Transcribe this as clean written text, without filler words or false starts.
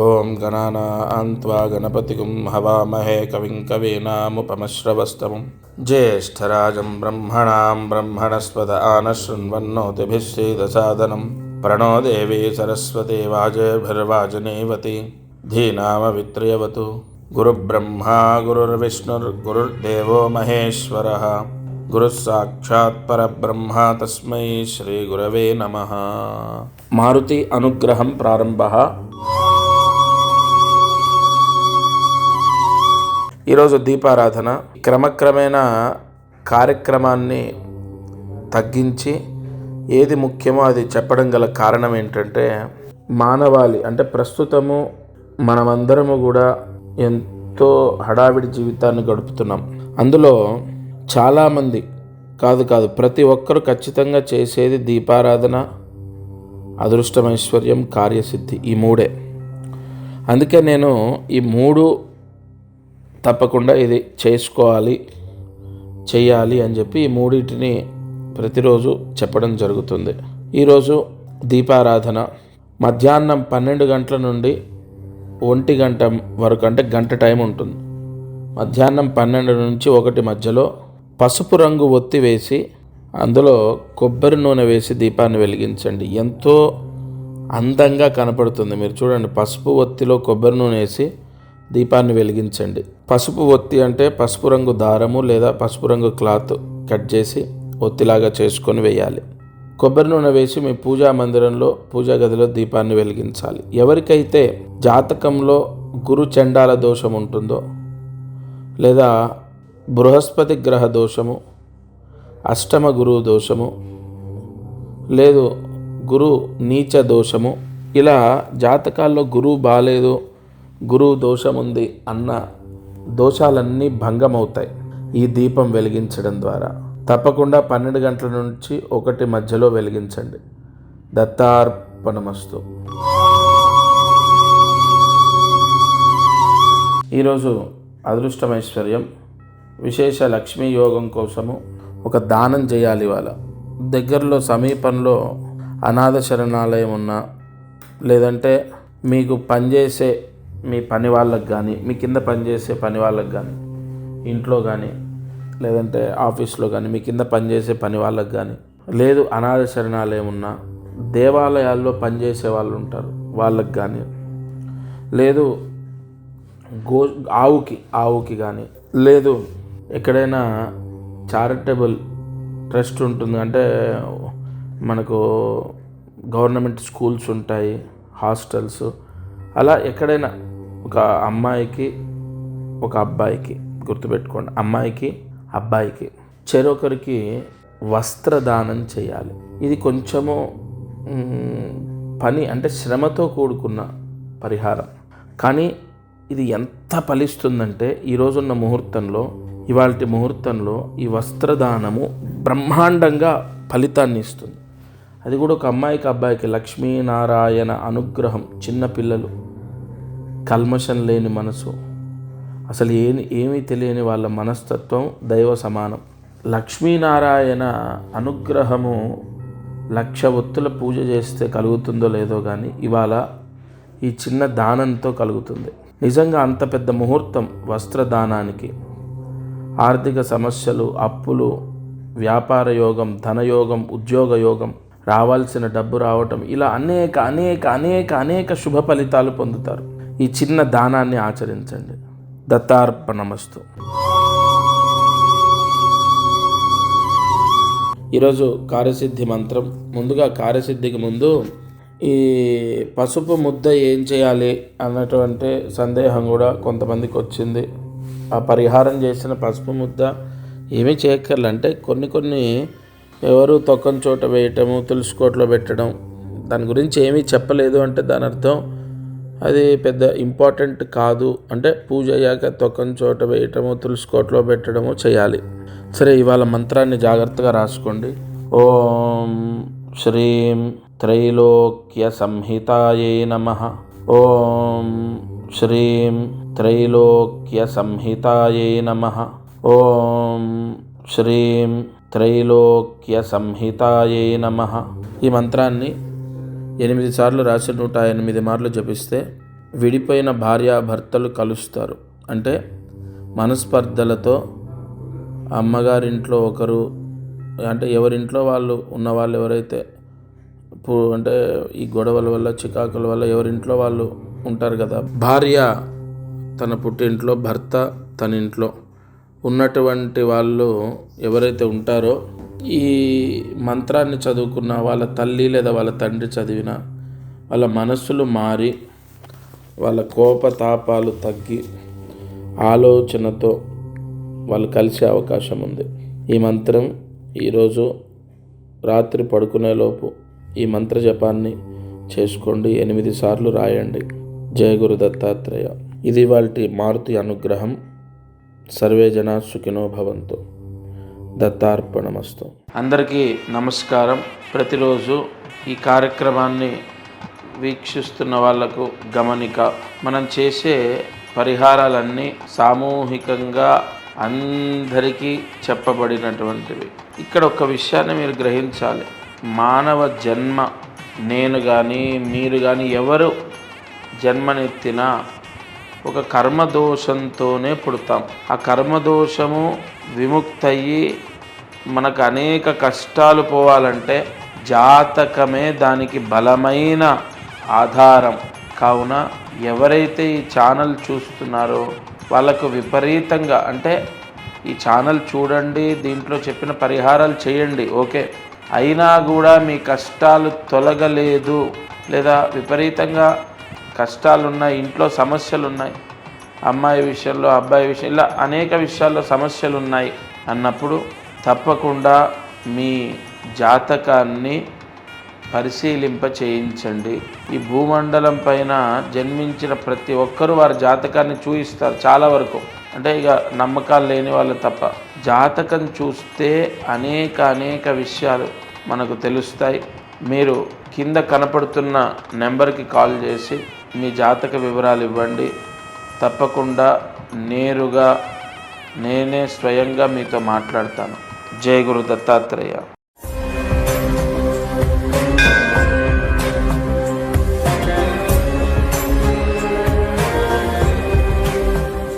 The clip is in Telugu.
ఓం గణానాం త్వా గణపతిగుం హవామహే కవిం కవీనాముపమశ్రవస్తమం జ్యేష్ఠరాజం బ్రహ్మణాం బ్రహ్మణస్పద ఆనశృణ్వన్నోతిభిः सीदसादनं प्रणो देवी सरस्वती वाजेभिर्वाजनीवती धीनामवित्र्यवतु गुरुब्रह्मा गुरुर्विष्णुर्गुरुर्देवो महेश्वरः गुरुः साक्षात् परब्रह्म तस्मै श्रीगुरवे नमः। मारुति अनुग्रहं प्रारंभः। ఈరోజు దీపారాధన క్రమక్రమేణా కార్యక్రమాన్ని తగ్గించి ఏది ముఖ్యమో అది చెప్పడం గల కారణం ఏంటంటే, మానవాళి అంటే ప్రస్తుతము మనమందరము కూడా ఎంతో హడావిడి జీవితాన్ని గడుపుతున్నాం. అందులో చాలామంది కాదు ప్రతి ఒక్కరు ఖచ్చితంగా చేసేది దీపారాధన, అదృష్టమైశ్వర్యం, కార్యసిద్ధి, ఈ మూడే. అందుకే నేను ఈ మూడు తప్పకుండా ఇది చేయాలి అని చెప్పి ఈ మూడింటిని ప్రతిరోజు చెప్పడం జరుగుతుంది. ఈరోజు దీపారాధన మధ్యాహ్నం 12 గంటల నుండి 1 గంట వరకు, అంటే గంట టైం ఉంటుంది. మధ్యాహ్నం 12 నుంచి 1 మధ్యలో పసుపు రంగు ఒత్తి వేసి అందులో కొబ్బరి నూనె వేసి దీపాన్ని వెలిగించండి. ఎంతో అందంగా కనపడుతుంది. మీరు చూడండి, పసుపు ఒత్తిలో కొబ్బరి నూనె వేసి దీపాన్ని వెలిగించండి. పసుపు ఒత్తి అంటే పసుపు రంగు దారము లేదా పసుపు రంగు క్లాత్ కట్ చేసి ఒత్తిలాగా చేసుకొని వేయాలి. కొబ్బరి నూనె వేసి మీ పూజా మందిరంలో, పూజా గదిలో దీపాన్ని వెలిగించాలి. ఎవరికైతే జాతకంలో గురు చండాల దోషం ఉంటుందో, లేదా బృహస్పతి గ్రహ దోషము, అష్టమ గురువు దోషము, లేదు గురు నీచ దోషము, ఇలా జాతకాల్లో గురువు బాలేదు, గురువు దోషం ఉంది అన్న దోషాలన్నీ భంగమవుతాయి ఈ దీపం వెలిగించడం ద్వారా. తప్పకుండా 12 గంటల నుంచి 1 మధ్యలో వెలిగించండి. దత్తార్పణమస్తు. ఈరోజు అదృష్టమైశ్వర్యం విశేష లక్ష్మీ యోగం కోసము ఒక దానం చేయాలి. ఇవాళ దగ్గరలో సమీపంలో అనాథ శరణాలయం ఉన్నా, లేదంటే మీకు పనిచేసే మీ పని వాళ్ళకి కానీ, మీ కింద పనిచేసే పని వాళ్ళకి కానీ, ఇంట్లో కానీ లేదంటే ఆఫీస్లో కానీ మీ కింద పనిచేసే పని వాళ్ళకి కానీ, లేదు అనాథ శరణాలయం ఉన్నా, దేవాలయాల్లో పనిచేసే వాళ్ళు ఉంటారు వాళ్ళకి కానీ, లేదు ఆవుకి కానీ, లేదు ఎక్కడైనా చారిటబుల్ ట్రస్ట్ ఉంటుంది, అంటే మనకు గవర్నమెంట్ స్కూల్స్ ఉంటాయి, హాస్టల్స్, అలా ఎక్కడైనా ఒక అమ్మాయికి ఒక అబ్బాయికి, గుర్తుపెట్టుకోండి, అమ్మాయికి అబ్బాయికి చెరొకరికి వస్త్రదానం చేయాలి. ఇది కొంచెము పని, అంటే శ్రమతో కూడుకున్న పరిహారం. కానీ ఇది ఎంత ఫలిస్తుందంటే ఈరోజున్న ముహూర్తంలో, ఇవాల్టి ముహూర్తంలో ఈ వస్త్రదానము బ్రహ్మాండంగా ఫలితాన్ని ఇస్తుంది. అది కూడా ఒక అమ్మాయికి అబ్బాయికి. లక్ష్మీనారాయణ అనుగ్రహం, చిన్నపిల్లలు, కల్మషం లేని మనసు, అసలు ఏమీ తెలియని వాళ్ళ మనస్తత్వం దైవ సమానం. లక్ష్మీనారాయణ అనుగ్రహము 1,00,000 ఒత్తుల పూజ చేస్తే కలుగుతుందో లేదో కానీ ఇవాళ ఈ చిన్న దానంతో కలుగుతుంది. నిజంగా అంత పెద్ద ముహూర్తం వస్త్రదానానికి. ఆర్థిక సమస్యలు, అప్పులు, వ్యాపార యోగం, ధనయోగం, ఉద్యోగ యోగం, రావాల్సిన డబ్బు రావటం, ఇలా అనేక అనేక అనేక అనేక శుభ ఫలితాలు పొందుతారు. ఈ చిన్న దానాన్ని ఆచరించండి. దత్తార్పణమస్తు. ఈరోజు కార్యసిద్ధి మంత్రం. ముందుగా కార్యసిద్ధికి ముందు ఈ పసుపు ముద్ద ఏం చేయాలి అన్నటువంటి సందేహం కూడా కొంతమందికి వచ్చింది. ఆ పరిహారం చేసిన పసుపు ముద్ద ఏమీ చేయక్కర్లంటే కొన్ని ఎవరు తొక్కని చోట వేయటము, తులసికోటలో పెట్టడం, దాని గురించి ఏమీ చెప్పలేదు అంటే దాని అర్థం అది పెద్ద ఇంపార్టెంట్ కాదు. అంటే పూజ అయ్యాక తొక్కని చోట వేయటము, తులసికోటలో పెట్టడము చేయాలి. సరే, ఇవాళ మంత్రాన్ని జాగ్రత్తగా రాసుకోండి. ఓం శ్రీం త్రైలోక్య సంహితాయై నమః. ఓం శ్రీం త్రైలోక్య సంహితాయై నమః. ఓం శ్రీం త్రైలోక్య సంహితాయై నమః. ఈ మంత్రాన్ని 8 సార్లు రాసి 108 మార్లు జపిస్తే విడిపోయిన భార్యాభర్తలు కలుస్తారు. అంటే మనస్పర్ధలతో అమ్మగారింట్లో ఒకరు, అంటే ఎవరింట్లో వాళ్ళు ఉన్నవాళ్ళు ఎవరైతే అంటే ఈ గొడవల వల్ల చికాకుల వల్ల ఎవరింట్లో వాళ్ళు ఉంటారు కదా, భార్య తన పుట్టింట్లో, భర్త తన ఇంట్లో ఉన్నటువంటి వాళ్ళు ఎవరైతే ఉంటారో ఈ మంత్రాన్ని చదువుకున్న వాళ్ళ తల్లి లేదా వాళ్ళ తండ్రి చదివిన వాళ్ళ మనస్సులు మారి వాళ్ళ కోపతాపాలు తగ్గి ఆలోచనతో వాళ్ళు కలిసే అవకాశం ఉంది. ఈ మంత్రం ఈరోజు రాత్రి పడుకునేలోపు ఈ మంత్ర జపాన్ని చేసుకోండి. 8 సార్లు రాయండి. జయ గురు దత్తాత్రేయ. ఇది వాటి మారుతి అనుగ్రహం. సర్వే జనా సుఖినో భవంతు. దత్తార్పణమస్తు. అందరికీ నమస్కారం. ప్రతిరోజు ఈ కార్యక్రమాన్ని వీక్షిస్తున్న వాళ్లకు గమనిక, మనం చేసే పరిహారాలన్నీ సామూహికంగా అందరికీ చెప్పబడినటువంటివి. ఇక్కడ ఒక విషయాన్ని మీరు గ్రహించాలి. మానవ జన్మ, నేను కానీ మీరు కానీ ఎవరు జన్మనెత్తినా ఒక కర్మదోషంతోనే పుడతాం. ఆ కర్మదోషము విముక్తయ్యి మనకు అనేక కష్టాలు పోవాలంటే జాతకమే దానికి బలమైన ఆధారం. కావున ఎవరైతే ఈ ఛానల్ చూస్తున్నారో వాళ్ళకు విపరీతంగా, అంటే ఈ ఛానల్ చూడండి, దీంట్లో చెప్పిన పరిహారాలు చేయండి, ఓకే, అయినా కూడా మీ కష్టాలు తొలగలేదు, లేదా విపరీతంగా కష్టాలున్నాయి, ఇంట్లో సమస్యలున్నాయి, అమ్మాయి విషయంలో, అబ్బాయి విషయం, ఇలా అనేక విషయాల్లో సమస్యలు ఉన్నాయి అన్నప్పుడు తప్పకుండా మీ జాతకాన్ని పరిశీలింప చేయించండి. ఈ భూమండలం పైన జన్మించిన ప్రతి ఒక్కరూ వారి జాతకాన్ని చూయిస్తారు చాలా వరకు. అంటే ఇక నమ్మకాలు లేని వాళ్ళు తప్ప. జాతకం చూస్తే అనేక విషయాలు మనకు తెలుస్తాయి. మీరు కింద కనపడుతున్న నెంబర్కి కాల్ చేసి మీ జాతక వివరాలు ఇవ్వండి. తప్పకుండా నేరుగా నేనే స్వయంగా మీతో మాట్లాడతాను. జయ గురు దత్తాత్రేయ.